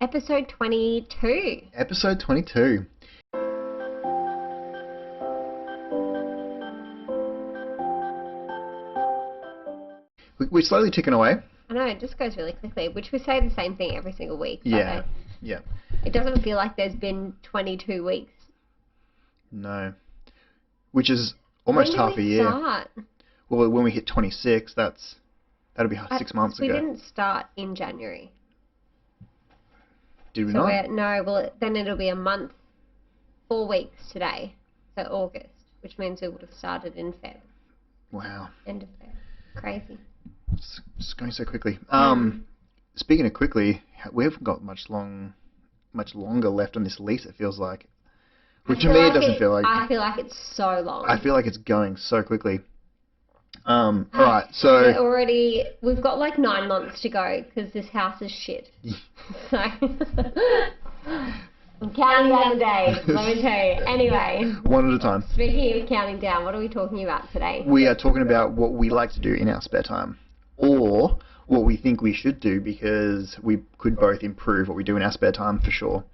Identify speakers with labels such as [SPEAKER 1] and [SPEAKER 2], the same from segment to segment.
[SPEAKER 1] Episode 22.
[SPEAKER 2] Episode 22. We're slowly ticking away.
[SPEAKER 1] I know, it just goes really quickly, which we say the same thing every single week.
[SPEAKER 2] Yeah.
[SPEAKER 1] It doesn't feel like there's been 22 weeks.
[SPEAKER 2] No. Which is almost half a year.
[SPEAKER 1] When did we start?
[SPEAKER 2] Well, when we hit 26, that'll be 6 months ago.
[SPEAKER 1] We didn't start in January.
[SPEAKER 2] Did we not?
[SPEAKER 1] Then it'll be a month, 4 weeks today, so August, which means we would have started in Feb.
[SPEAKER 2] Wow.
[SPEAKER 1] End of Feb. Crazy.
[SPEAKER 2] It's going so quickly. Speaking of quickly, we haven't got much longer left on this lease, it feels like. Which to me it doesn't feel like.
[SPEAKER 1] I feel like it's so long.
[SPEAKER 2] I feel like it's going so quickly. Alright, so...
[SPEAKER 1] We've got like 9 months to go because this house is shit. So, I'm counting down the days, let me tell you. Anyway.
[SPEAKER 2] One at a time.
[SPEAKER 1] Speaking of counting down, what are we talking about today?
[SPEAKER 2] We are talking about what we like to do in our spare time. Or what we think we should do because we could both improve what we do in our spare time for sure.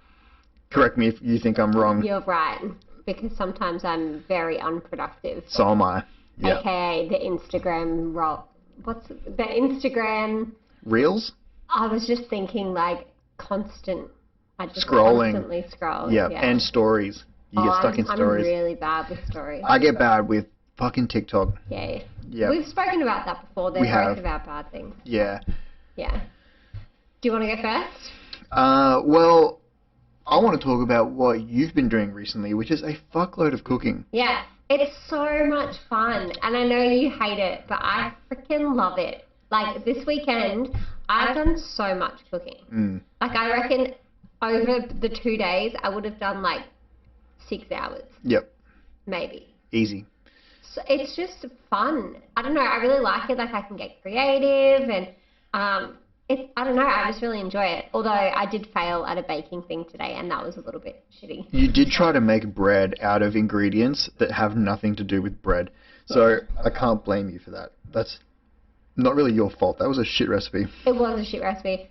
[SPEAKER 2] Correct me if you think I'm wrong.
[SPEAKER 1] You're right, because sometimes I'm very unproductive.
[SPEAKER 2] So am I. Yeah.
[SPEAKER 1] AKA the Instagram What's the Instagram?
[SPEAKER 2] Reels?
[SPEAKER 1] I was just thinking like constant. I just
[SPEAKER 2] Scrolling.
[SPEAKER 1] Constantly scroll.
[SPEAKER 2] Yeah, and stories. You get stuck in stories.
[SPEAKER 1] I'm really bad with stories.
[SPEAKER 2] I get bad with fucking TikTok.
[SPEAKER 1] Yeah.
[SPEAKER 2] Yeah.
[SPEAKER 1] We've spoken about that before. They're both of our bad things.
[SPEAKER 2] Yeah.
[SPEAKER 1] Yeah. Do you want to go first?
[SPEAKER 2] Well, I want to talk about what you've been doing recently, which is a fuckload of cooking.
[SPEAKER 1] Yeah. It's so much fun, and I know you hate it, but I freaking love it. Like, this weekend, I've done so much cooking. Like, I reckon over the 2 days, I would have done, like, 6 hours.
[SPEAKER 2] Yep.
[SPEAKER 1] Maybe.
[SPEAKER 2] Easy.
[SPEAKER 1] So it's just fun. I don't know, I really like it. Like, I can get creative, and I don't know, I just really enjoy it. Although I did fail at a baking thing today, and that was a little bit shitty.
[SPEAKER 2] You did try to make bread out of ingredients that have nothing to do with bread. So I can't blame you for that. That's not really your fault. That was a shit recipe.
[SPEAKER 1] It was a shit recipe.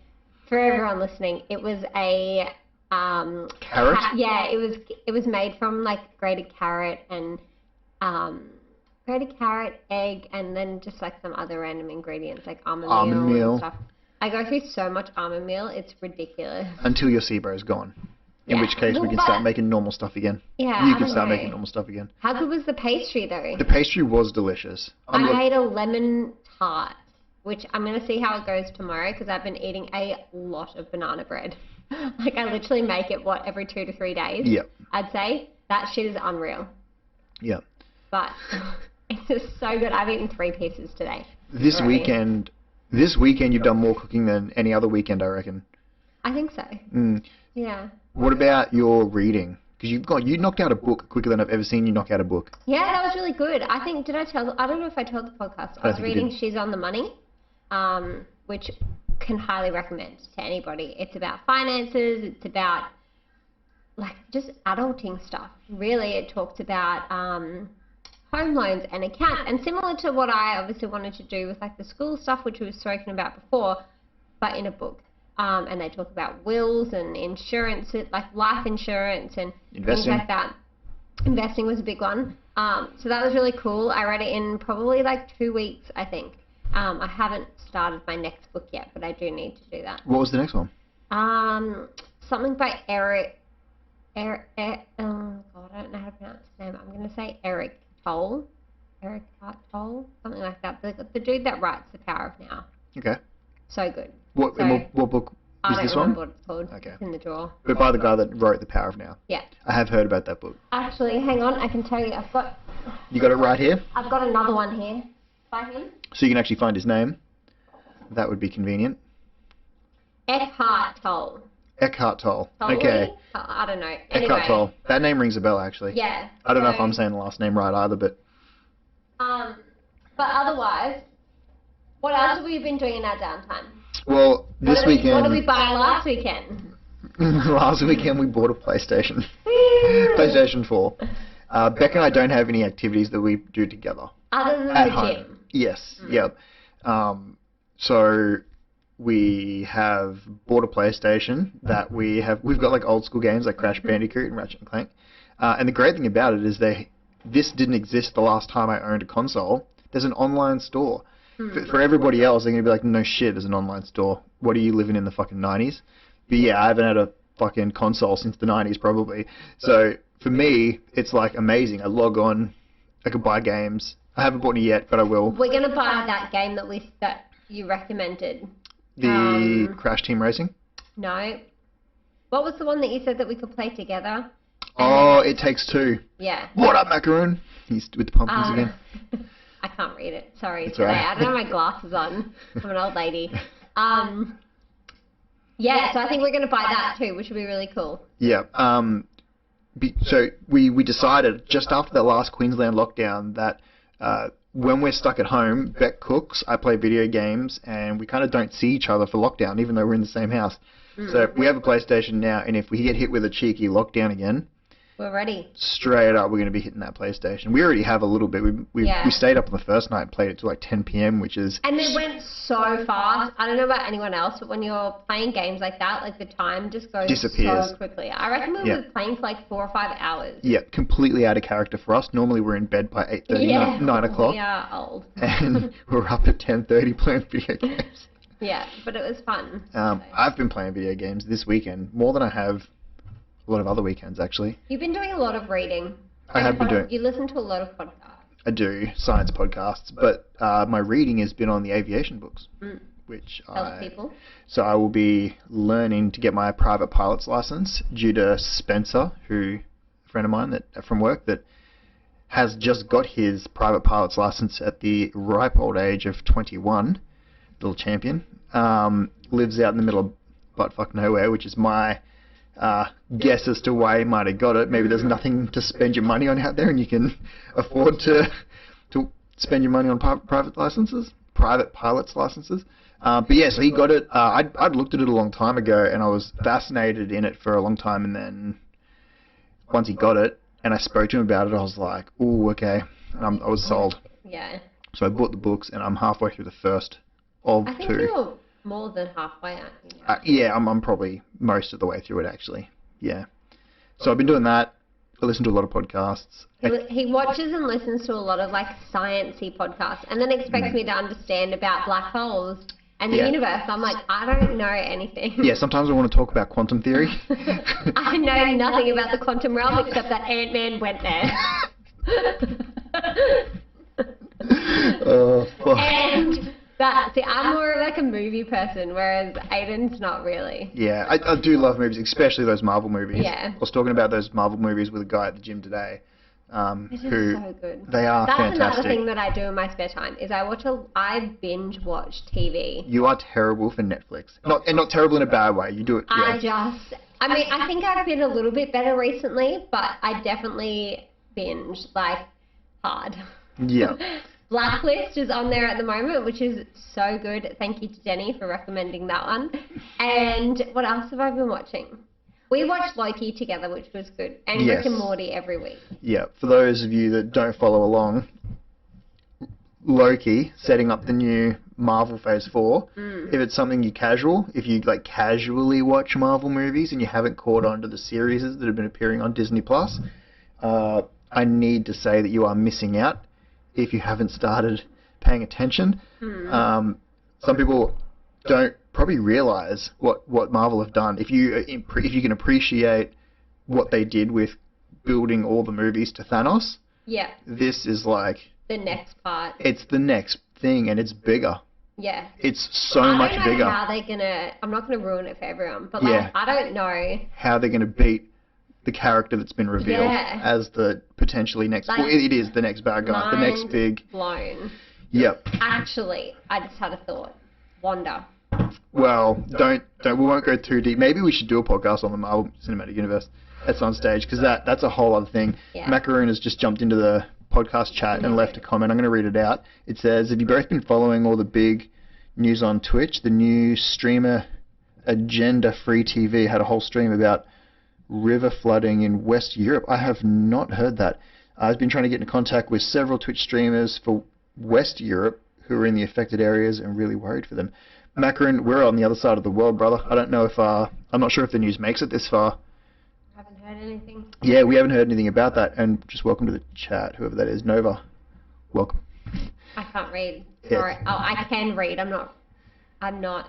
[SPEAKER 1] For everyone listening, it was a...
[SPEAKER 2] carrot?
[SPEAKER 1] Yeah, it was made from, like, grated carrot and... grated carrot, egg, and then just, like, some other random ingredients, like almond meal and stuff. I go through so much almond meal, it's ridiculous.
[SPEAKER 2] Until your SIBO is gone. In which case we can start making normal stuff again.
[SPEAKER 1] Yeah,
[SPEAKER 2] you can start making normal stuff again.
[SPEAKER 1] How good was the pastry, though?
[SPEAKER 2] The pastry was delicious.
[SPEAKER 1] I made a lemon tart, which I'm going to see how it goes tomorrow because I've been eating a lot of banana bread. Like, I literally make it, every 2 to 3 days?
[SPEAKER 2] Yep.
[SPEAKER 1] I'd say. That shit is unreal.
[SPEAKER 2] Yeah.
[SPEAKER 1] But it's just so good. I've eaten 3 pieces today.
[SPEAKER 2] This weekend you've done more cooking than any other weekend, I reckon. I
[SPEAKER 1] think so. Yeah.
[SPEAKER 2] What about your reading? Because you knocked out a book quicker than I've ever seen you knock out a book.
[SPEAKER 1] Yeah, that was really good. I think, I don't know if I told the podcast. I was reading She's on the Money, which can highly recommend to anybody. It's about finances. It's about, like, just adulting stuff. Really, it talks about home loans and accounts, and similar to what I obviously wanted to do with, like, the school stuff, which we've spoken about before, but in a book. And they talk about wills and insurance, like life insurance and things like that. Investing was a big one. So that was really cool. I read it in probably like 2 weeks, I think. I haven't started my next book yet, but I do need to do that.
[SPEAKER 2] What was the next one?
[SPEAKER 1] Something by Eric. Oh God, I don't know how to pronounce his name. I'm going to say Eric Toll. Eric Toll, something like that. The dude that writes The Power of Now.
[SPEAKER 2] Okay.
[SPEAKER 1] So good.
[SPEAKER 2] What book is this one?
[SPEAKER 1] I don't remember what it's called.
[SPEAKER 2] Okay.
[SPEAKER 1] It's in the drawer.
[SPEAKER 2] But by the guy that wrote The Power of Now.
[SPEAKER 1] Yeah.
[SPEAKER 2] I have heard about that book.
[SPEAKER 1] Actually, hang on. I can tell you.
[SPEAKER 2] You got it right here?
[SPEAKER 1] I've got another one here by him.
[SPEAKER 2] So you can actually find his name. That would be convenient.
[SPEAKER 1] Eckhart Tolle.
[SPEAKER 2] Eckhart Tolle.
[SPEAKER 1] Tolle?
[SPEAKER 2] Okay.
[SPEAKER 1] I don't know. Anyway.
[SPEAKER 2] Eckhart Tolle. That name rings a bell, actually.
[SPEAKER 1] Yeah.
[SPEAKER 2] I don't know if I'm saying the last name right either, but...
[SPEAKER 1] But otherwise, what else have we been doing in our downtime?
[SPEAKER 2] Well, this weekend...
[SPEAKER 1] What did we buy last weekend?
[SPEAKER 2] Last weekend we bought a PlayStation. PlayStation 4. Bec and I don't have any activities that we do together.
[SPEAKER 1] Other than
[SPEAKER 2] at
[SPEAKER 1] the
[SPEAKER 2] home.
[SPEAKER 1] gym?
[SPEAKER 2] Yes, yep. So we have bought a PlayStation that we've got like old school games like Crash Bandicoot and Ratchet and Clank. And the great thing about it is this didn't exist the last time I owned a console. There's an online store. For everybody else, they're going to be like, no shit, there's an online store. What are you living in the fucking 90s? But yeah, I haven't had a fucking console since the 90s probably. So for me, it's like amazing. I log on, I can buy games. I haven't bought any yet, but I will.
[SPEAKER 1] We're going to buy that game that you recommended.
[SPEAKER 2] The Crash Team Racing?
[SPEAKER 1] No. What was the one that you said that we could play together?
[SPEAKER 2] Oh, It Takes Two.
[SPEAKER 1] Yeah.
[SPEAKER 2] What up, Macaroon? He's with the pumpkins again.
[SPEAKER 1] I can't read it. Sorry.
[SPEAKER 2] It's all right.
[SPEAKER 1] I don't have my glasses on. I'm an old lady. Yeah, so I think we're going to buy that too, which would be really cool.
[SPEAKER 2] Yeah. So we decided just after that last Queensland lockdown that when we're stuck at home, Bec cooks, I play video games, and we kind of don't see each other for lockdown, even though we're in the same house. So we have a PlayStation now, and if we get hit with a cheeky lockdown again,
[SPEAKER 1] we're ready.
[SPEAKER 2] Straight up, we're going to be hitting that PlayStation. We already have a little bit. We stayed up on the first night and played it till like 10 p.m., which is...
[SPEAKER 1] And it went so fast. I don't know about anyone else, but when you're playing games like that, like the time just goes
[SPEAKER 2] disappears
[SPEAKER 1] so quickly. I reckon we were playing for like 4 or 5 hours.
[SPEAKER 2] Yeah, completely out of character for us. Normally we're in bed by 8:30, 9 o'clock.
[SPEAKER 1] We are old.
[SPEAKER 2] And we're up at 10:30 playing video games.
[SPEAKER 1] Yeah, but it was fun.
[SPEAKER 2] I've been playing video games this weekend, more than I have a lot of other weekends, actually.
[SPEAKER 1] You've been doing a lot of reading.
[SPEAKER 2] I have been doing...
[SPEAKER 1] You listen to a lot of podcasts.
[SPEAKER 2] I do, science podcasts, but my reading has been on the aviation books, which
[SPEAKER 1] Tell people.
[SPEAKER 2] So I will be learning to get my private pilot's license due to Spencer, a friend of mine from work that has just got his private pilot's license at the ripe old age of 21, little champion, lives out in the middle of buttfuck nowhere, which is my... guess as to why he might have got it. Maybe there's nothing to spend your money on out there, and you can afford to spend your money on private pilot's licenses. But yeah, so he got it. I'd looked at it a long time ago, and I was fascinated in it for a long time. And then once he got it, and I spoke to him about it, I was like, "Ooh, okay." And I was sold.
[SPEAKER 1] Yeah.
[SPEAKER 2] So I bought the books, and I'm halfway through the first of two.
[SPEAKER 1] I think you're more than halfway, aren't you?
[SPEAKER 2] Yeah, I'm probably most of the way through it, actually. Yeah. So I've been doing that. I listen to a lot of podcasts.
[SPEAKER 1] He watches and listens to a lot of like sciencey podcasts, and then expects me to understand about black holes and the universe. I'm like, I don't know anything.
[SPEAKER 2] Yeah, sometimes I want to talk about quantum theory.
[SPEAKER 1] I know nothing about the quantum realm except that Ant-Man went there.
[SPEAKER 2] Oh, fuck.
[SPEAKER 1] And I'm more of like a movie person, whereas Aiden's not really.
[SPEAKER 2] Yeah, I do love movies, especially those Marvel movies.
[SPEAKER 1] Yeah.
[SPEAKER 2] I was talking about those Marvel movies with a guy at the gym today.
[SPEAKER 1] This is so good.
[SPEAKER 2] They are fantastic.
[SPEAKER 1] That's another thing that I do in my spare time, is I binge watch TV.
[SPEAKER 2] You are terrible for Netflix. Not terrible in a bad way. You do it. Yeah.
[SPEAKER 1] I think I've been a little bit better recently, but I definitely binge like hard.
[SPEAKER 2] Yeah.
[SPEAKER 1] Blacklist is on there at the moment, which is so good. Thank you to Jenny for recommending that one. And what else have I been watching? We watched Loki together, which was good. And Rick and Morty every week. Yeah,
[SPEAKER 2] for those of you that don't follow along, Loki, setting up the new Marvel Phase 4. If it's something if you like casually watch Marvel movies and you haven't caught on to the series that have been appearing on Disney+, I need to say that you are missing out if you haven't started paying attention. Some people don't probably realize what Marvel have done. If you can appreciate what they did with building all the movies to Thanos, this is like
[SPEAKER 1] the next part.
[SPEAKER 2] It's the next thing, and it's bigger.
[SPEAKER 1] Yeah.
[SPEAKER 2] It's so much bigger.
[SPEAKER 1] I don't know how they're gonna... I'm not gonna ruin it for everyone, but like, I don't know
[SPEAKER 2] how they're gonna beat the character that's been revealed as the potentially next... Like, well, it is the next bad guy, the next big...
[SPEAKER 1] blown.
[SPEAKER 2] Yep.
[SPEAKER 1] Actually, I just had a thought. Wanda.
[SPEAKER 2] Well, don't. We won't go too deep. Maybe we should do a podcast on the Marvel Cinematic Universe at some stage, because that's a whole other thing. Yeah. Macaroon has just jumped into the podcast chat and left a comment. I'm going to read it out. It says, have you both been following all the big news on Twitch? The new streamer Agenda Free TV had a whole stream about river flooding in West Europe. I have not heard that. I've been trying to get in contact with several Twitch streamers for West Europe who are in the affected areas and really worried for them. Macaron, we're on the other side of the world, brother. I don't know if, I'm not sure if the news makes it this far.
[SPEAKER 1] I haven't heard anything.
[SPEAKER 2] Yeah, we haven't heard anything about that. And just welcome to the chat, whoever that is. Nova, welcome.
[SPEAKER 1] I can't read.
[SPEAKER 2] Yeah.
[SPEAKER 1] Sorry. Oh, I can read. I'm not,
[SPEAKER 2] Yeah,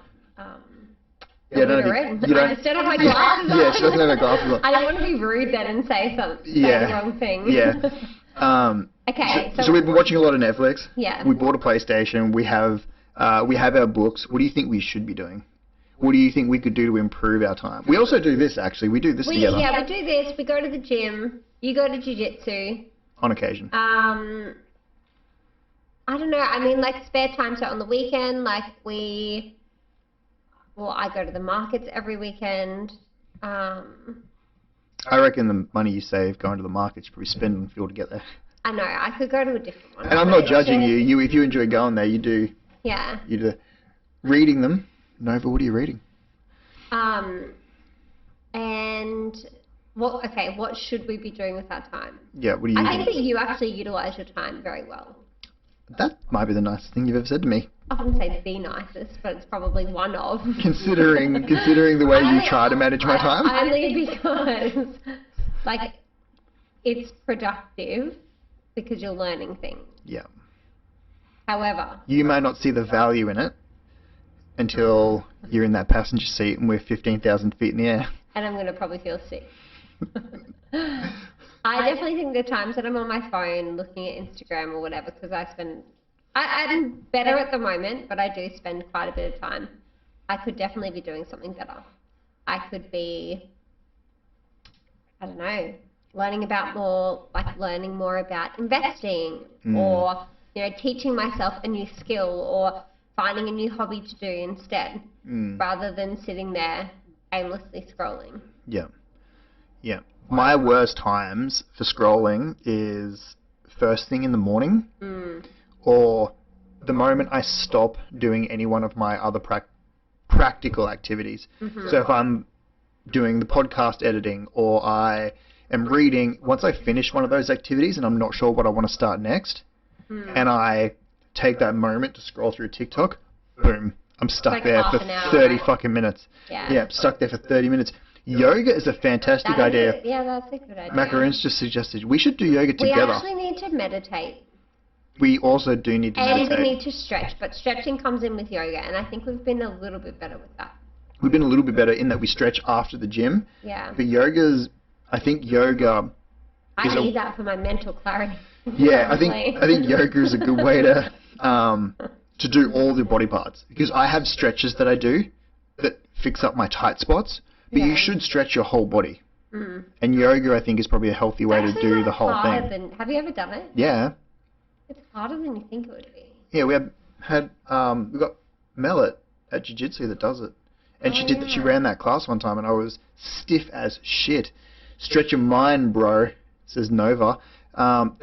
[SPEAKER 1] illiterate. I just don't have my glasses on.
[SPEAKER 2] Yeah, she doesn't have her glasses on.
[SPEAKER 1] I don't want to be rude then and say the wrong thing.
[SPEAKER 2] Yeah.
[SPEAKER 1] Okay.
[SPEAKER 2] So we've been watching a lot of Netflix.
[SPEAKER 1] Yeah.
[SPEAKER 2] We bought a PlayStation. We have our books. What do you think we should be doing? What do you think we could do to improve our time? We also do this, actually. We do this together.
[SPEAKER 1] Yeah, we do this. We go to the gym. You go to jiu-jitsu.
[SPEAKER 2] On occasion.
[SPEAKER 1] I don't know. I mean, like, spare time. So on the weekend, like, I go to the markets every weekend.
[SPEAKER 2] I reckon the money you save going to the markets, you probably spend on fuel to get there.
[SPEAKER 1] I know. I could go to a different one.
[SPEAKER 2] And I'm not judging you. If you enjoy going there, you do.
[SPEAKER 1] Yeah.
[SPEAKER 2] You do. Reading them. Nova, what are you reading?
[SPEAKER 1] And what should we be doing with our time?
[SPEAKER 2] Yeah, what do you
[SPEAKER 1] I think that you actually utilize your time very well.
[SPEAKER 2] That might be the nicest thing you've ever said to me.
[SPEAKER 1] I wouldn't say the nicest, but it's probably one of.
[SPEAKER 2] Considering the way you try to manage my time?
[SPEAKER 1] Only because, like, it's productive because you're learning things.
[SPEAKER 2] Yeah.
[SPEAKER 1] However,
[SPEAKER 2] you may not see the value in it until you're in that passenger seat and we're 15,000 feet in the air.
[SPEAKER 1] And I'm going to probably feel sick. I definitely think the times that I'm on my phone looking at Instagram or whatever, because I'm better at the moment, but I do spend quite a bit of time. I could definitely be doing something better. I could be, I don't know, learning more about investing or, teaching myself a new skill or finding a new hobby to do instead rather than sitting there aimlessly scrolling.
[SPEAKER 2] Yeah. Yeah. My worst times for scrolling is first thing in the morning or the moment I stop doing any one of my other practical activities. Mm-hmm. So if I'm doing the podcast editing or I am reading, once I finish one of those activities and I'm not sure what I want to start next, and I take that moment to scroll through TikTok, boom, I'm stuck there for 30 fucking minutes. Yeah, stuck there for 30 minutes. Yoga is a fantastic idea.
[SPEAKER 1] That's a good idea.
[SPEAKER 2] Macaroon's just suggested we should do yoga together.
[SPEAKER 1] We actually need to meditate.
[SPEAKER 2] We also do need to meditate.
[SPEAKER 1] And we need to stretch, but stretching comes in with yoga, and I think we've been a little bit better with that.
[SPEAKER 2] We've been a little bit better in that we stretch after the gym.
[SPEAKER 1] Yeah.
[SPEAKER 2] But I think yoga
[SPEAKER 1] I need that for my mental clarity.
[SPEAKER 2] Yeah, I think yoga is a good way to do all the body parts, because I have stretches that I do that fix up my tight spots, but you should stretch your whole body. And yoga, I think, is probably a healthy way to do the whole thing.
[SPEAKER 1] Have you ever done it?
[SPEAKER 2] Yeah.
[SPEAKER 1] It's harder than you think it would be.
[SPEAKER 2] Yeah, we got Mel at jiu-jitsu that does it, and she ran that class one time, and I was stiff as shit. Stretch your mind, bro, says Nova.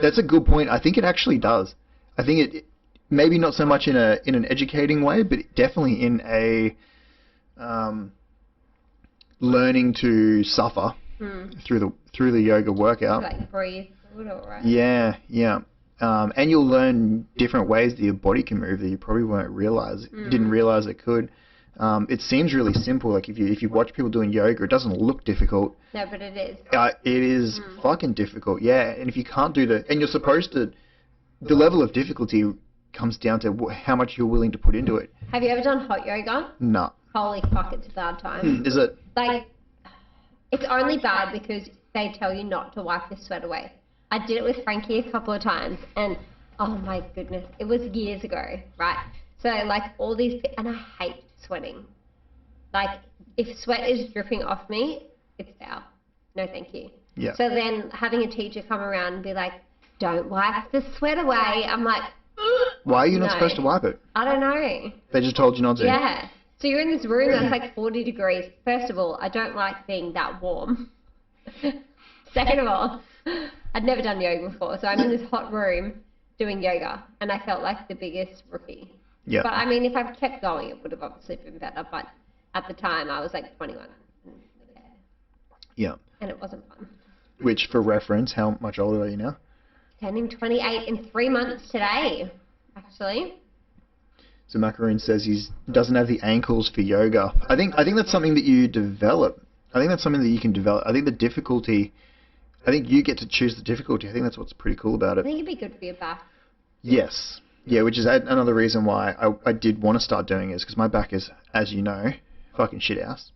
[SPEAKER 2] That's a good point. I think it actually does. I think it maybe not so much in an educating way, but definitely in a learning to suffer through the yoga workout.
[SPEAKER 1] Like breathe through it, right?
[SPEAKER 2] Yeah. And you'll learn different ways that your body can move that you probably didn't realize it could. It seems really simple. Like if you watch people doing yoga, it doesn't look difficult.
[SPEAKER 1] No, but it is.
[SPEAKER 2] It is fucking difficult. Yeah, and if you can't do and you're supposed to, the level of difficulty comes down to how much you're willing to put into it.
[SPEAKER 1] Have you ever done hot yoga?
[SPEAKER 2] No.
[SPEAKER 1] Holy fuck, it's a bad time.
[SPEAKER 2] Is it?
[SPEAKER 1] Like, it's only bad because they tell you not to wipe the sweat away. I did it with Frankie a couple of times, and oh my goodness, it was years ago, right? So like all these, and I hate sweating. Like if sweat is dripping off me, it's foul. No, thank you.
[SPEAKER 2] Yeah.
[SPEAKER 1] So then having a teacher come around and be like, "Don't wipe the sweat away," I'm like,
[SPEAKER 2] why are you not supposed to wipe it?
[SPEAKER 1] I don't know.
[SPEAKER 2] They just told you not to.
[SPEAKER 1] Yeah. So you're in this room that's like 40 degrees. First of all, I don't like being that warm. Second of all, I'd never done yoga before, so I'm in this hot room doing yoga, and I felt like the biggest rookie.
[SPEAKER 2] Yeah.
[SPEAKER 1] But I mean, if I'd kept going, it would have obviously been better. But at the time, I was like 21.
[SPEAKER 2] Yeah.
[SPEAKER 1] And it wasn't fun.
[SPEAKER 2] Which, for reference, how much older are you now?
[SPEAKER 1] Turning 28 in 3 months today, actually.
[SPEAKER 2] So Macaroon says he doesn't have the ankles for yoga. I think that's something that you develop. I think that's something that you can develop. I think the difficulty. I think you get to choose the difficulty. I think that's what's pretty cool about
[SPEAKER 1] I
[SPEAKER 2] it.
[SPEAKER 1] think it'd be good for your back.
[SPEAKER 2] Yes. Yeah, which is another reason why I did want to start doing it, is because my back is, as you know, fucking shit house.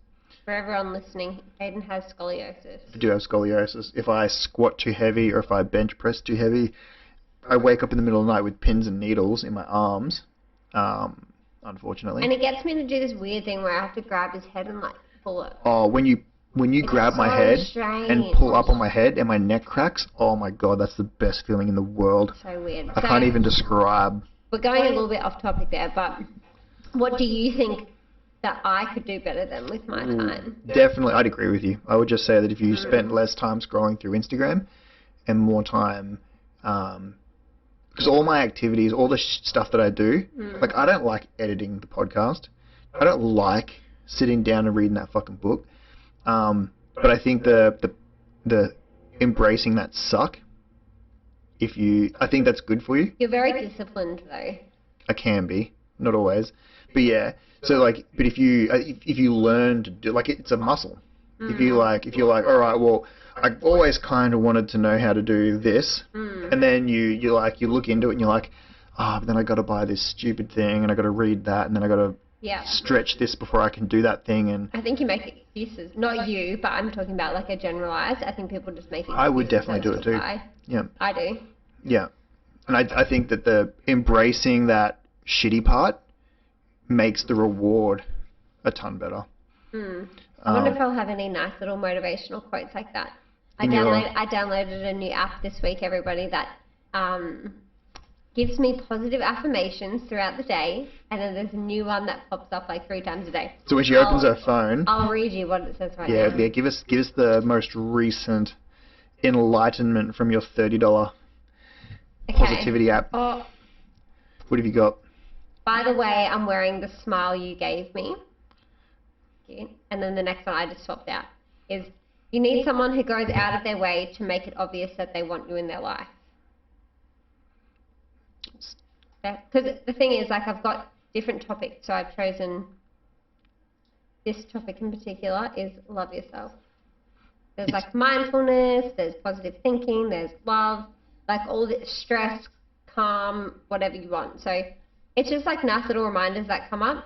[SPEAKER 1] For everyone listening, Aiden has scoliosis.
[SPEAKER 2] I do have scoliosis. If I squat too heavy or if I bench press too heavy, I wake up in the middle of the night with pins and needles in my arms, unfortunately.
[SPEAKER 1] And it gets me to do this weird thing where I have to grab his head and like pull it.
[SPEAKER 2] Oh, when you grab my head and pull up on my head and my neck cracks, oh my god, that's the best feeling in the world.
[SPEAKER 1] So weird.
[SPEAKER 2] I can't even describe.
[SPEAKER 1] We're going a little bit off topic there, but what do you think that I could do better than with my time?
[SPEAKER 2] Definitely, I'd agree with you. I would just say that if you spent less time scrolling through Instagram and more time, because all my activities, all the stuff that I do, like I don't like editing the podcast. I don't like sitting down and reading that fucking book. But I think the embracing that suck, I think that's good for you.
[SPEAKER 1] You're very disciplined though.
[SPEAKER 2] I can be, not always, but yeah. So like, but if you learn to do, like, it's a muscle. If you're like, all right, well, I've always kind of wanted to know how to do this, and then you look into it and you're like, but then I got to buy this stupid thing and I got to read that and then I got to stretch this before I can do that thing. And
[SPEAKER 1] I think you make excuses. Not you, but I'm talking about like a generalized. I think people just make excuses.
[SPEAKER 2] I would definitely do it too. Yeah.
[SPEAKER 1] I do.
[SPEAKER 2] Yeah. And I think that the embracing that shitty part makes the reward a ton better.
[SPEAKER 1] I wonder if I'll have any nice little motivational quotes like that. I downloaded a new app this week, everybody, that gives me positive affirmations throughout the day, and then there's a new one that pops up like 3 times a day.
[SPEAKER 2] So when she opens her phone,
[SPEAKER 1] I'll read you what it says now.
[SPEAKER 2] Yeah, give us the most recent enlightenment from your $30 positivity app. What have you got?
[SPEAKER 1] By the way, I'm wearing the smile you gave me. And then the next one I just swapped out is, you need someone who goes out of their way to make it obvious that they want you in their life. Because the thing is, like, I've got different topics, so I've chosen this topic in particular is love yourself. There's like mindfulness, there's positive thinking, there's love, like all the stress, calm, whatever you want. So it's just like nice little reminders that come up.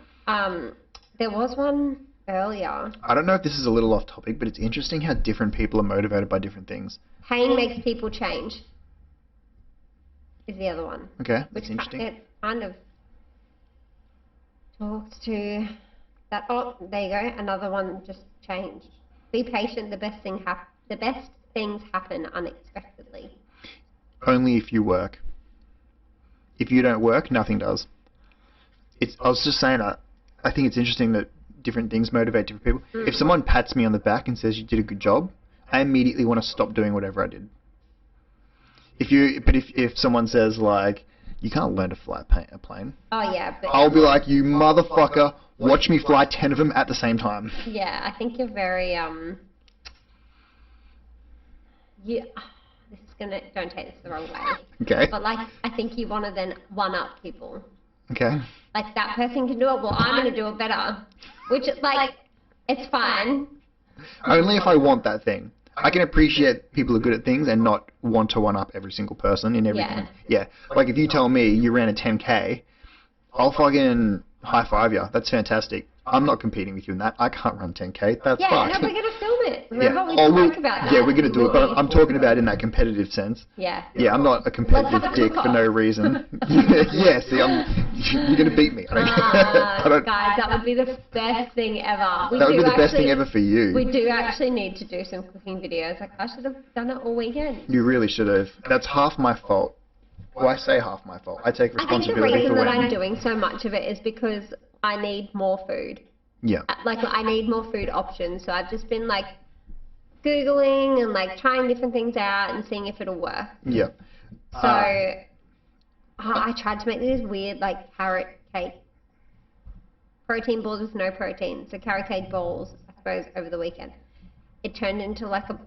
[SPEAKER 1] There was one earlier.
[SPEAKER 2] I don't know if this is a little off topic, but it's interesting how different people are motivated by different things.
[SPEAKER 1] Pain makes people change is the other one.
[SPEAKER 2] Okay, that's interesting.
[SPEAKER 1] It kind of talks to that. Oh, there you go. Another one just changed. Be patient. The best things happen unexpectedly.
[SPEAKER 2] Only if you work. If you don't work, nothing does. I was just saying, I think it's interesting that different things motivate different people. If someone pats me on the back and says you did a good job, I immediately want to stop doing whatever I did. If someone says, like, you can't learn to fly a plane.
[SPEAKER 1] Oh yeah, but
[SPEAKER 2] I'll be like, you motherfucker, watch me fly 10 of them at the same time.
[SPEAKER 1] Yeah, I think you're very don't take this the wrong way.
[SPEAKER 2] Okay.
[SPEAKER 1] But like, I think you want to then one up people.
[SPEAKER 2] Okay.
[SPEAKER 1] Like, that person can do it, well, I'm going to do it better. Which, like, it's fine.
[SPEAKER 2] Only if I want that thing. I can appreciate people are good at things and not want to one-up every single person in everything. Yeah. Like, if you tell me you ran a 10K, I'll fucking high-five you. That's fantastic. I'm not competing with you in that. I can't run 10K. That's fucked.
[SPEAKER 1] Yeah, how are we going to film it? Remember we spoke about that?
[SPEAKER 2] Yeah, we're going to do it, but I'm talking about in that competitive sense.
[SPEAKER 1] Yeah.
[SPEAKER 2] Yeah, I'm not a competitive dick for no reason. Yeah, see, you're going to beat me.
[SPEAKER 1] Guys, that would be the best thing ever.
[SPEAKER 2] That would be the best thing ever for you.
[SPEAKER 1] We do actually need to do some cooking videos. Like, I should have done it all weekend.
[SPEAKER 2] You really should have. That's half my fault. Well, I say half my fault. I take responsibility for
[SPEAKER 1] I think the reason that
[SPEAKER 2] when
[SPEAKER 1] I'm doing so much of it is because I need more food.
[SPEAKER 2] Yeah.
[SPEAKER 1] Like, I need more food options. So I've just been, like, Googling and, like, trying different things out and seeing if it'll work.
[SPEAKER 2] Yeah.
[SPEAKER 1] So I tried to make this weird, like, carrot cake. Protein balls with no protein. So carrot cake balls, I suppose, over the weekend. It turned into, like, a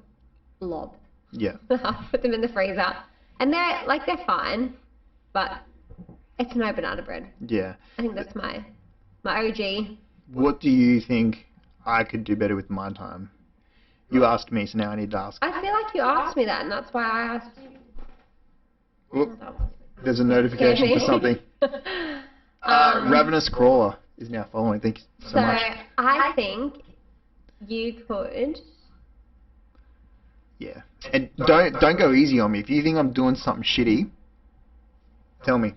[SPEAKER 1] blob.
[SPEAKER 2] Yeah.
[SPEAKER 1] I put them in the freezer. And they're fine. But It's no banana bread.
[SPEAKER 2] Yeah.
[SPEAKER 1] I think that's my OG.
[SPEAKER 2] What do you think I could do better with my time? You asked me, so now I need to ask.
[SPEAKER 1] I feel like you asked me that, and that's why I asked you.
[SPEAKER 2] Oop, there's a notification for something. Ravenous Crawler is now following. Thank you so much.
[SPEAKER 1] I think you could...
[SPEAKER 2] Yeah. And don't go easy on me. If you think I'm doing something shitty, tell me.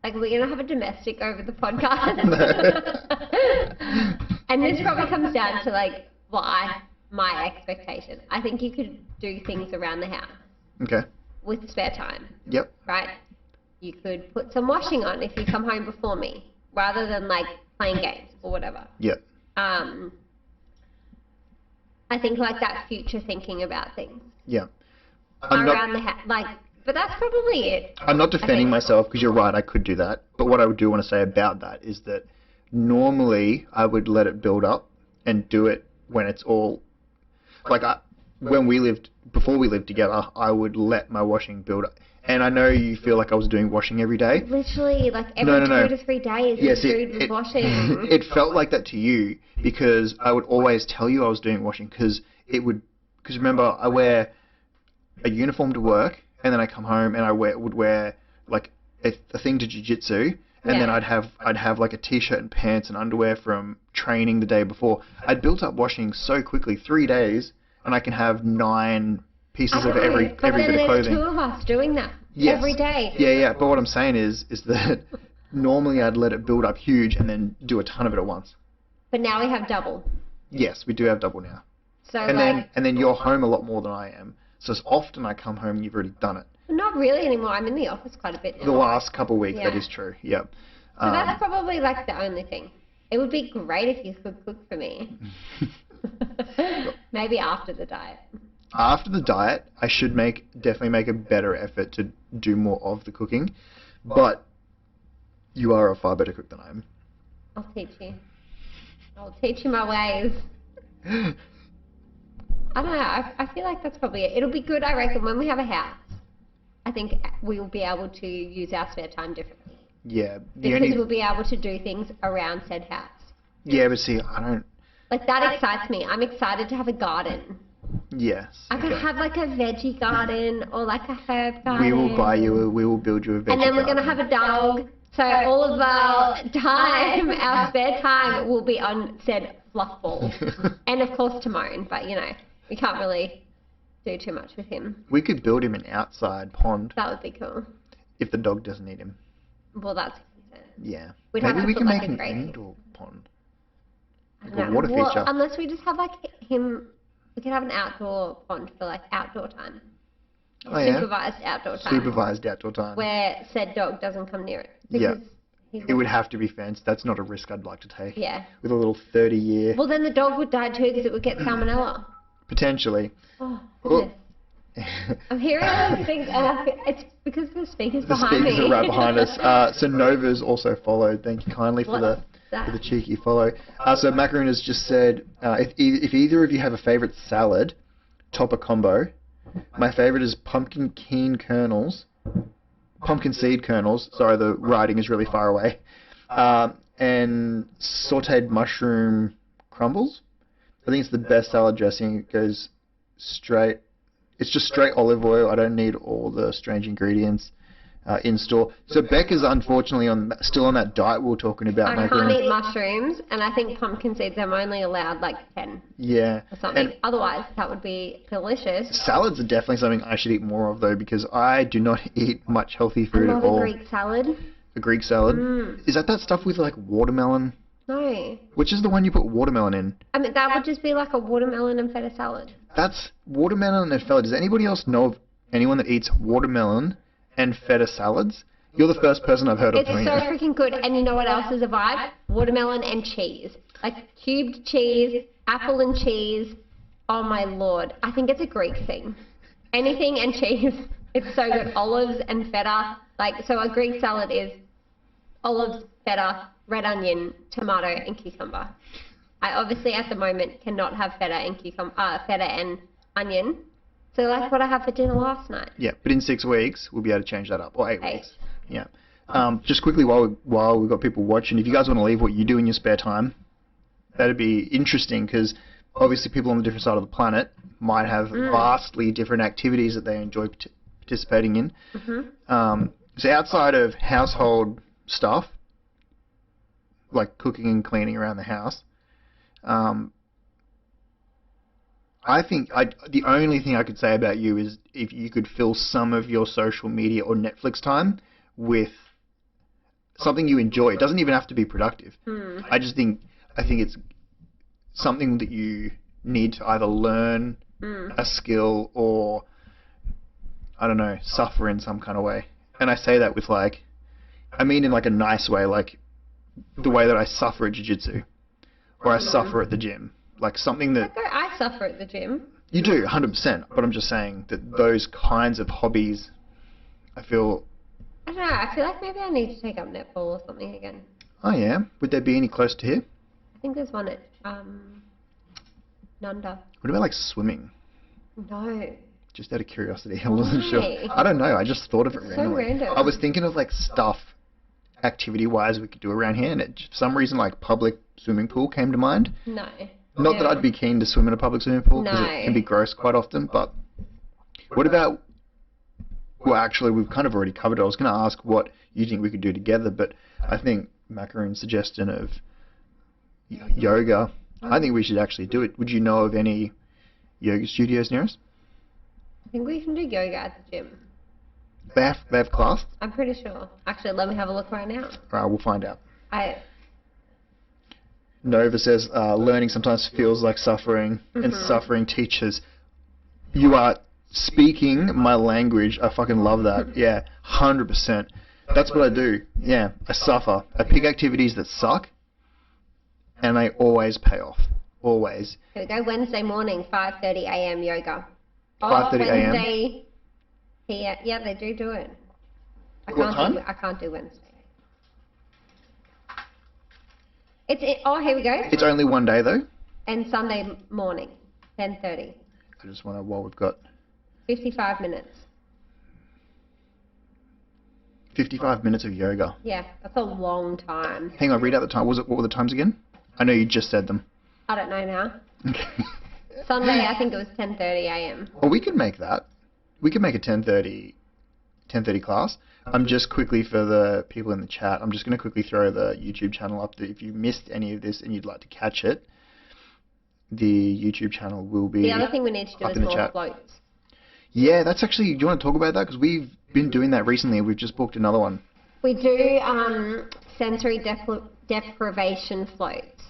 [SPEAKER 1] Like, we're going to have a domestic over the podcast. And this probably comes down to, like, my expectation. I think you could do things around the house.
[SPEAKER 2] Okay.
[SPEAKER 1] With spare time.
[SPEAKER 2] Yep.
[SPEAKER 1] Right? You could put some washing on if you come home before me, rather than, like, playing games or whatever.
[SPEAKER 2] Yep.
[SPEAKER 1] I think, like, that future thinking about things.
[SPEAKER 2] Yeah.
[SPEAKER 1] Around the house. Like, but that's probably it.
[SPEAKER 2] I'm not defending myself, because you're right, I could do that. But what I do want to say about that is that normally I would let it build up and do it when it's all... Like, before we lived together, I would let my washing build up. And I know you feel like I was doing washing every day.
[SPEAKER 1] Literally, like every 2 to 3 days,
[SPEAKER 2] yes,
[SPEAKER 1] food washing.
[SPEAKER 2] It felt like that to you because I would always tell you I was doing washing because remember, I wear a uniform to work and then I come home and I would wear like a thing to jiu-jitsu and then I'd have like a t-shirt and pants and underwear from training the day before. I'd built up washing so quickly, 3 days, and I can have 9 pieces of every bit of clothing.
[SPEAKER 1] But then there's 2 of us doing that every day.
[SPEAKER 2] Yeah. But what I'm saying is that normally I'd let it build up huge and then do a ton of it at once.
[SPEAKER 1] But now we have double.
[SPEAKER 2] Yes, we do have double now.
[SPEAKER 1] So
[SPEAKER 2] and then you're home a lot more than I am. So as often I come home, you've already done it.
[SPEAKER 1] Not really anymore. I'm in the office quite a bit now.
[SPEAKER 2] The last couple of weeks, that is true. Yep.
[SPEAKER 1] So that's probably like the only thing. It would be great if you could cook for me. Maybe after the diet.
[SPEAKER 2] After the diet, I should definitely make a better effort to do more of the cooking. But you are a far better cook than I am.
[SPEAKER 1] I'll teach you. I'll teach you my ways. I don't know. I feel like that's probably it. It'll be good, I reckon, when we have a house. I think we will be able to use our spare time differently.
[SPEAKER 2] Yeah.
[SPEAKER 1] Because we'll be able to do things around said house.
[SPEAKER 2] Yeah, but see, I don't...
[SPEAKER 1] Like, that excites me. I'm excited to have a garden.
[SPEAKER 2] Yes.
[SPEAKER 1] I could have, like, a veggie garden or, like, a herb garden.
[SPEAKER 2] We will build you a veggie garden.
[SPEAKER 1] And then we're going to have a dog. So all of our time, our spare time, will be on said fluff ball. And, of course, Timon. But, you know, we can't really do too much with him.
[SPEAKER 2] We could build him an outside pond.
[SPEAKER 1] That would be cool.
[SPEAKER 2] If the dog doesn't eat him.
[SPEAKER 1] Well, that's consent.
[SPEAKER 2] Yeah.
[SPEAKER 1] Maybe
[SPEAKER 2] we can make an indoor pond. Like a water feature.
[SPEAKER 1] Unless we just have like him, we can have an outdoor pond for like outdoor time.
[SPEAKER 2] Oh, yeah.
[SPEAKER 1] Supervised outdoor time.
[SPEAKER 2] Supervised outdoor time.
[SPEAKER 1] Where said dog doesn't come near it.
[SPEAKER 2] Yeah. It would have to be fenced. That's not a risk I'd like to take.
[SPEAKER 1] Yeah.
[SPEAKER 2] With a little 30-year...
[SPEAKER 1] Well, then the dog would die too because it would get salmonella.
[SPEAKER 2] Potentially.
[SPEAKER 1] Oh, goodness. I'm hearing all these things, and it's because the speakers behind me.
[SPEAKER 2] The speakers are right behind us. So Nova's also followed. Thank you kindly for the cheeky follow. So Macaroon has just said, if either of you have a favourite salad, top a combo. My favourite is pumpkin seed kernels. Sorry, the writing is really far away. And sautéed mushroom crumbles. I think it's the best salad dressing. It goes straight... It's just straight olive oil. I don't need all the strange ingredients in store. So Bec is unfortunately still on that diet we were talking about.
[SPEAKER 1] I can't eat mushrooms, and I think pumpkin seeds, I'm only allowed like 10.
[SPEAKER 2] Yeah.
[SPEAKER 1] Or something. Otherwise, that would be delicious.
[SPEAKER 2] Salads are definitely something I should eat more of, though, because I do not eat much healthy food at all.
[SPEAKER 1] I love a Greek salad.
[SPEAKER 2] A Greek salad? Is that stuff with like watermelon?
[SPEAKER 1] No.
[SPEAKER 2] Which is the one you put watermelon in?
[SPEAKER 1] I mean, that would just be like a watermelon and feta salad.
[SPEAKER 2] That's watermelon and feta. Does anybody else know of anyone that eats watermelon and feta salads? You're the first person I've heard of doing that.
[SPEAKER 1] It's so freaking good. And you know what else is a vibe? Watermelon and cheese. Like cubed cheese, apple and cheese. Oh my lord. I think it's a Greek thing. Anything and cheese. It's so good. Olives and feta. Like, so a Greek salad is olives, feta, red onion, tomato, and cucumber. I obviously at the moment cannot have feta and onion. So like what I had for dinner last night.
[SPEAKER 2] Yeah, but in 6 weeks we'll be able to change that up, or 8 weeks. Yeah. Just quickly while we've got people watching, if you guys want to leave what you do in your spare time, that'd be interesting because obviously people on the different side of the planet might have vastly different activities that they enjoy participating in. So outside of household stuff, like cooking and cleaning around the house, I think the only thing I could say about you is if you could fill some of your social media or Netflix time with something you enjoy. It doesn't even have to be productive. I think it's something that you need to either learn a skill or, I don't know, suffer in some kind of way. And I say that with like, I mean in like a nice way, like the way that I suffer at jiu-jitsu or I suffer at the gym. Like something that...
[SPEAKER 1] I suffer at the gym.
[SPEAKER 2] You do, 100%. But I'm just saying that those kinds of hobbies, I feel...
[SPEAKER 1] I don't know, I feel like maybe I need to take up netball or something again.
[SPEAKER 2] Oh yeah? Would there be any close to here?
[SPEAKER 1] I think there's one at Nunda.
[SPEAKER 2] What about like swimming?
[SPEAKER 1] No.
[SPEAKER 2] Just out of curiosity, I wasn't sure. I don't know, I just thought of it randomly.
[SPEAKER 1] So random.
[SPEAKER 2] I was thinking of like stuff, activity-wise, we could do around here, and for some reason like public swimming pool came to mind.
[SPEAKER 1] No.
[SPEAKER 2] Not that I'd be keen to swim in a public swimming pool, because it can be gross quite often, but what about... Well, actually, we've kind of already covered it. I was going to ask what you think we could do together, but I think Macaroon's suggestion of yoga, I think we should actually do it. Would you know of any yoga studios near us?
[SPEAKER 1] I think we can do yoga at the gym.
[SPEAKER 2] They have class?
[SPEAKER 1] I'm pretty sure. Actually, let me have a look right now.
[SPEAKER 2] Alright, we'll find out.
[SPEAKER 1] Nova
[SPEAKER 2] says, learning sometimes feels like suffering, and suffering teaches. You are speaking my language. I fucking love that. Yeah, 100%. That's what I do. Yeah, I suffer. I pick activities that suck, and they always pay off. Always.
[SPEAKER 1] Here we go. Wednesday morning, 5:30 a.m. yoga.
[SPEAKER 2] 5:30 a.m.
[SPEAKER 1] Wednesday. Yeah, they do it.
[SPEAKER 2] What time?
[SPEAKER 1] I can't do Wednesday. Here we go.
[SPEAKER 2] It's only one day though.
[SPEAKER 1] And Sunday morning, 10:30.
[SPEAKER 2] I just want to, while we've got
[SPEAKER 1] 55 minutes.
[SPEAKER 2] 55 minutes of yoga.
[SPEAKER 1] Yeah, that's a long time.
[SPEAKER 2] Hang on, read out the time. What were the times again? I know you just said them.
[SPEAKER 1] I don't know now. Sunday, I think it was 10:30 a.m.
[SPEAKER 2] Well, we could make that. We could make a 10:30 class. I'm just quickly, for the people in the chat, I'm just going to quickly throw the YouTube channel up. That if you missed any of this and you'd like to catch it, the YouTube channel will be.
[SPEAKER 1] The other thing we need to do is more floats.
[SPEAKER 2] Yeah, that's actually. Do you want to talk about that? Because we've been doing that recently. We've just booked another one.
[SPEAKER 1] We do sensory deprivation floats.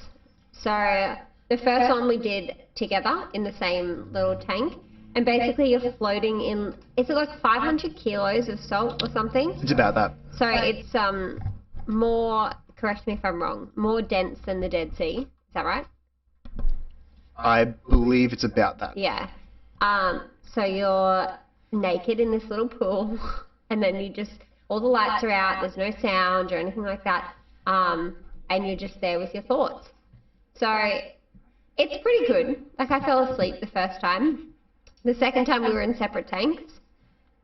[SPEAKER 1] So the first one we did together in the same little tank. And basically you're floating in, is it like 500 kilos of salt or something?
[SPEAKER 2] It's about that.
[SPEAKER 1] So it's more, correct me if I'm wrong, more dense than the Dead Sea. Is that right?
[SPEAKER 2] I believe it's about that.
[SPEAKER 1] Yeah. So you're naked in this little pool and then you just, all the lights are out, there's no sound or anything like that. And you're just there with your thoughts. So it's pretty good. Like I fell asleep the first time. The second time we were in separate tanks,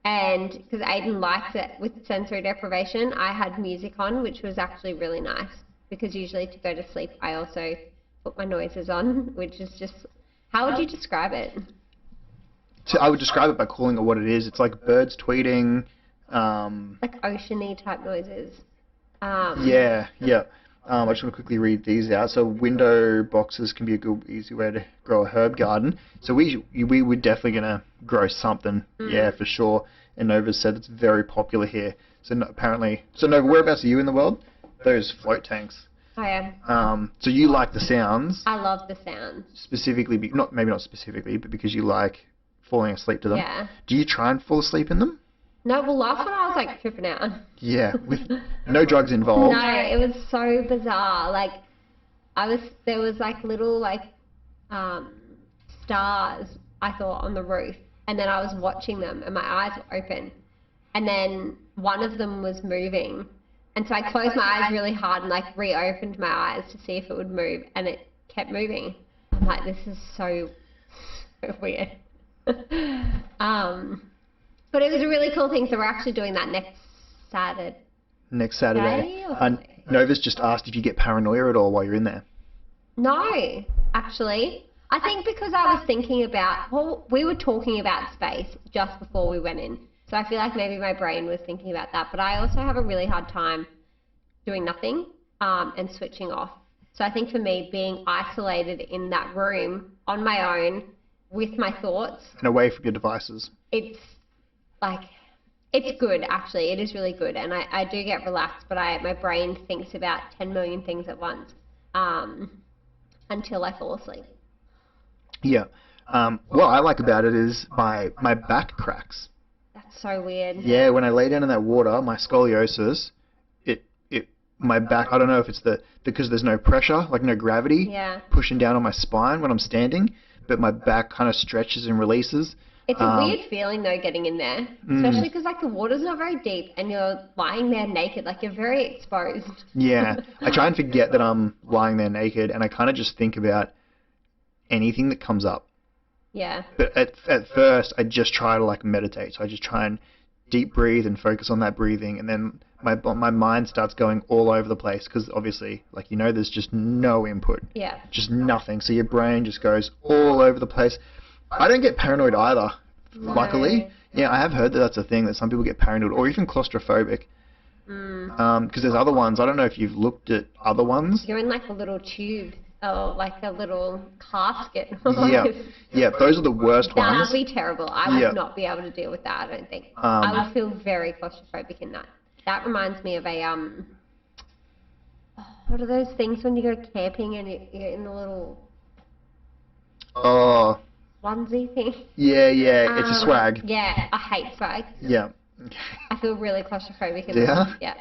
[SPEAKER 1] and because Aiden likes it with sensory deprivation, I had music on, which was actually really nice, because usually to go to sleep I also put my noises on, which is just, how would you describe it?
[SPEAKER 2] So I would describe it by calling it what it is. It's like birds tweeting.
[SPEAKER 1] Like ocean-y type noises.
[SPEAKER 2] Yeah. I just want to quickly read these out. So window boxes can be a good, easy way to grow a herb garden. So we were definitely going to grow something. Yeah, for sure. And Nova said it's very popular here. So apparently, Nova, whereabouts are you in the world? Those float tanks.
[SPEAKER 1] I am.
[SPEAKER 2] So you like the sounds.
[SPEAKER 1] I love the sounds.
[SPEAKER 2] Specifically, maybe not specifically, but because you like falling asleep to them.
[SPEAKER 1] Yeah.
[SPEAKER 2] Do you try and fall asleep in them?
[SPEAKER 1] No, well, last one I was like tripping out.
[SPEAKER 2] Yeah, with no drugs involved.
[SPEAKER 1] No, it was so bizarre. Like, there was like little stars, I thought, on the roof. And then I was watching them and my eyes were open. And then one of them was moving. And so I closed my eyes really hard and like reopened my eyes to see if it would move. And it kept moving. I'm like, this is so weird. But it was a really cool thing, so we're actually doing that next
[SPEAKER 2] next Saturday.
[SPEAKER 1] Day or something?
[SPEAKER 2] Nova's just asked if you get paranoia at all while you're in there.
[SPEAKER 1] No, actually. I think because I was thinking about, well, we were talking about space just before we went in. So I feel like maybe my brain was thinking about that. But I also have a really hard time doing nothing and switching off. So I think for me, being isolated in that room on my own with my thoughts.
[SPEAKER 2] And away from your devices.
[SPEAKER 1] It's like, it's good, actually. It is really good. And I do get relaxed, but my brain thinks about 10 million things at once until I fall asleep.
[SPEAKER 2] Yeah. What I like about it is my back cracks.
[SPEAKER 1] That's so weird.
[SPEAKER 2] Yeah, when I lay down in that water, my scoliosis, my back, I don't know if it's because there's no pressure, like no gravity pushing down on my spine when I'm standing, but my back kind of stretches and releases.
[SPEAKER 1] It's a weird feeling though, getting in there, especially because like the water's not very deep and you're lying there naked, like you're very exposed.
[SPEAKER 2] Yeah, I try and forget that I'm lying there naked, and I kind of just think about anything that comes up.
[SPEAKER 1] Yeah.
[SPEAKER 2] But at first, I just try to like meditate. So I just try and deep breathe and focus on that breathing, and then my mind starts going all over the place because obviously, like, you know, there's just no input.
[SPEAKER 1] Yeah.
[SPEAKER 2] Just nothing. So your brain just goes all over the place. I don't get paranoid either, luckily. Yeah, I have heard that that's a thing, that some people get paranoid or even claustrophobic. Because there's other ones. I don't know if you've looked at other ones.
[SPEAKER 1] You're in like a little tube. Oh, like a little casket.
[SPEAKER 2] Yeah, those are the worst ones.
[SPEAKER 1] That would be terrible. I would not be able to deal with that, I don't think. I would feel very claustrophobic in that. That reminds me of a, what are those things when you go camping and you're in the little onesie thing? Yeah,
[SPEAKER 2] it's a swag.
[SPEAKER 1] Yeah, I hate swag.
[SPEAKER 2] Yeah.
[SPEAKER 1] I feel really claustrophobic in that. Yeah.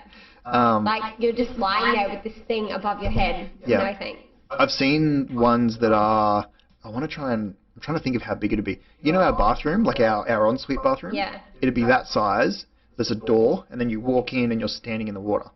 [SPEAKER 1] Like you're just lying there with this thing above your head.
[SPEAKER 2] Yeah.
[SPEAKER 1] No thanks.
[SPEAKER 2] I've seen ones that are, I'm trying to think of how big it'd be. You know our bathroom, like our ensuite bathroom?
[SPEAKER 1] Yeah.
[SPEAKER 2] It'd be that size. There's a door, and then you walk in and you're standing in the water.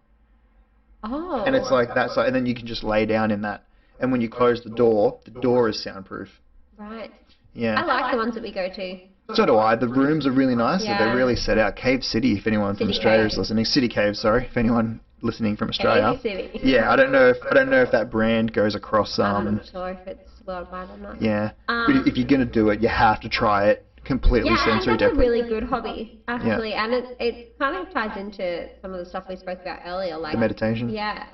[SPEAKER 1] Oh.
[SPEAKER 2] And it's like that size, and then you can just lay down in that. And when you close the door is soundproof.
[SPEAKER 1] Right.
[SPEAKER 2] Yeah.
[SPEAKER 1] I like the ones that we go to.
[SPEAKER 2] So do I. The rooms are really nice.
[SPEAKER 1] Yeah.
[SPEAKER 2] They're really set out. Cave City, if anyone from Australia is listening. City Cave, sorry, if anyone listening from Australia.
[SPEAKER 1] Cave City.
[SPEAKER 2] Yeah, I don't know if that brand goes across.
[SPEAKER 1] I'm not sure if it's worldwide or not.
[SPEAKER 2] Yeah, but if you're gonna do it, you have to try it completely sensory.
[SPEAKER 1] Yeah, that's a really good hobby, actually, and it kind of ties into some of the stuff we spoke about earlier, like
[SPEAKER 2] the meditation.
[SPEAKER 1] Yeah,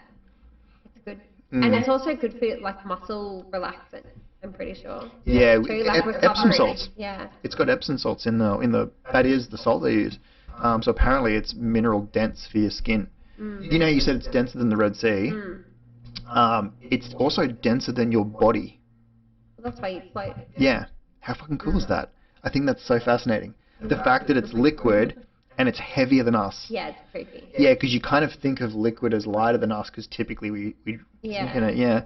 [SPEAKER 1] it's good, and it's also good for like muscle relaxing. I'm pretty sure.
[SPEAKER 2] Yeah,
[SPEAKER 1] like
[SPEAKER 2] Epsom salts.
[SPEAKER 1] Yeah.
[SPEAKER 2] It's got Epsom salts in the that is the salt they use. So apparently it's mineral dense for your skin. You know, you said it's denser than the Red Sea. It's also denser than your body.
[SPEAKER 1] Well, that's why you float.
[SPEAKER 2] Yeah. How fucking cool is that? I think that's so fascinating. The fact that it's liquid and it's heavier than us.
[SPEAKER 1] Yeah, it's creepy.
[SPEAKER 2] Yeah, because you kind of think of liquid as lighter than us because typically we think in it. Yeah.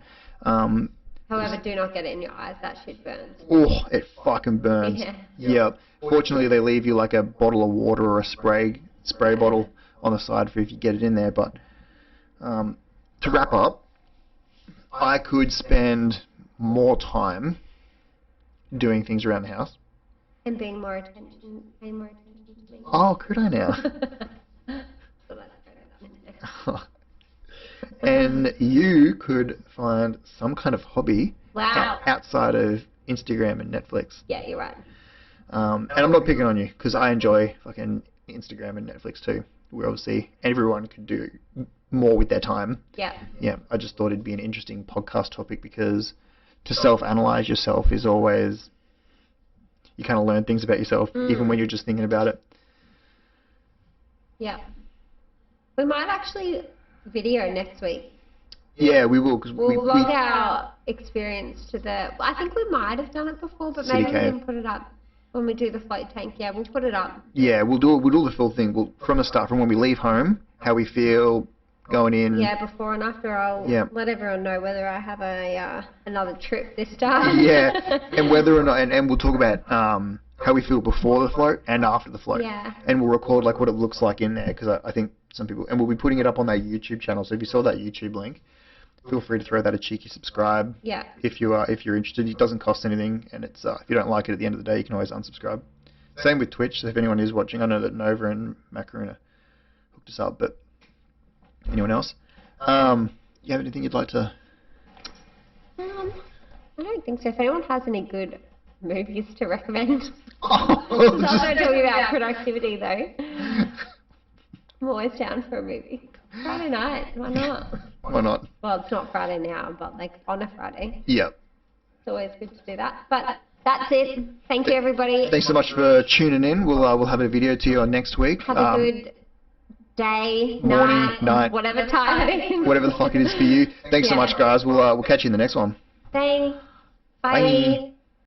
[SPEAKER 1] However, do not get it in your eyes. That shit burns.
[SPEAKER 2] Oh, it fucking burns. Yeah. Fortunately, they leave you like a bottle of water or a spray bottle on the side for if you get it in there. But to wrap up, I could spend more time doing things around the house.
[SPEAKER 1] And paying more attention to me.
[SPEAKER 2] Oh, could I now? And you could find some kind of hobby outside of Instagram and Netflix.
[SPEAKER 1] Yeah, you're right.
[SPEAKER 2] And I'm not picking on you because I enjoy fucking Instagram and Netflix too. Where obviously everyone could do more with their time.
[SPEAKER 1] Yeah.
[SPEAKER 2] Yeah, I just thought it'd be an interesting podcast topic because to self-analyze yourself is always, you kind of learn things about yourself even when you're just thinking about it.
[SPEAKER 1] Yeah. We might actually video next week.
[SPEAKER 2] Yeah, we will. Cause
[SPEAKER 1] we'll log our experience to the... I think we might have done it before, but maybe we can put it up when we do the float tank. Yeah, we'll put it up.
[SPEAKER 2] Yeah, we'll do the full thing. From the start, from when we leave home, how we feel going in.
[SPEAKER 1] Yeah, before and after. I'll let everyone know whether I have another trip this time.
[SPEAKER 2] Yeah, and whether or not, and we'll talk about how we feel before the float and after the float.
[SPEAKER 1] Yeah.
[SPEAKER 2] And we'll record like what it looks like in there because I think some people, and we'll be putting it up on that YouTube channel. So if you saw that YouTube link, feel free to throw that a cheeky subscribe.
[SPEAKER 1] Yeah.
[SPEAKER 2] If you're interested, it doesn't cost anything, and it's if you don't like it at the end of the day, you can always unsubscribe. Same with Twitch. So if anyone is watching, I know that Nova and Macarena hooked us up, but anyone else. You have anything you'd like to?
[SPEAKER 1] I don't think so. If anyone has any good movies to recommend.
[SPEAKER 2] Oh,
[SPEAKER 1] I'm not talking about productivity though. I'm always down for a movie. Friday night, why not?
[SPEAKER 2] Why not?
[SPEAKER 1] Well, it's not Friday now, but like on a Friday.
[SPEAKER 2] Yep.
[SPEAKER 1] It's always good to do that. But that's it. Thank you, everybody.
[SPEAKER 2] Thanks so much for tuning in. We'll have a video to you on next week.
[SPEAKER 1] Have a good day,
[SPEAKER 2] morning, night,
[SPEAKER 1] whatever time it is.
[SPEAKER 2] Whatever the fuck it is for you. Thanks so
[SPEAKER 1] Yeah.
[SPEAKER 2] much, guys. We'll catch you in the next one.
[SPEAKER 1] Thanks.
[SPEAKER 2] Bye.
[SPEAKER 1] Bye.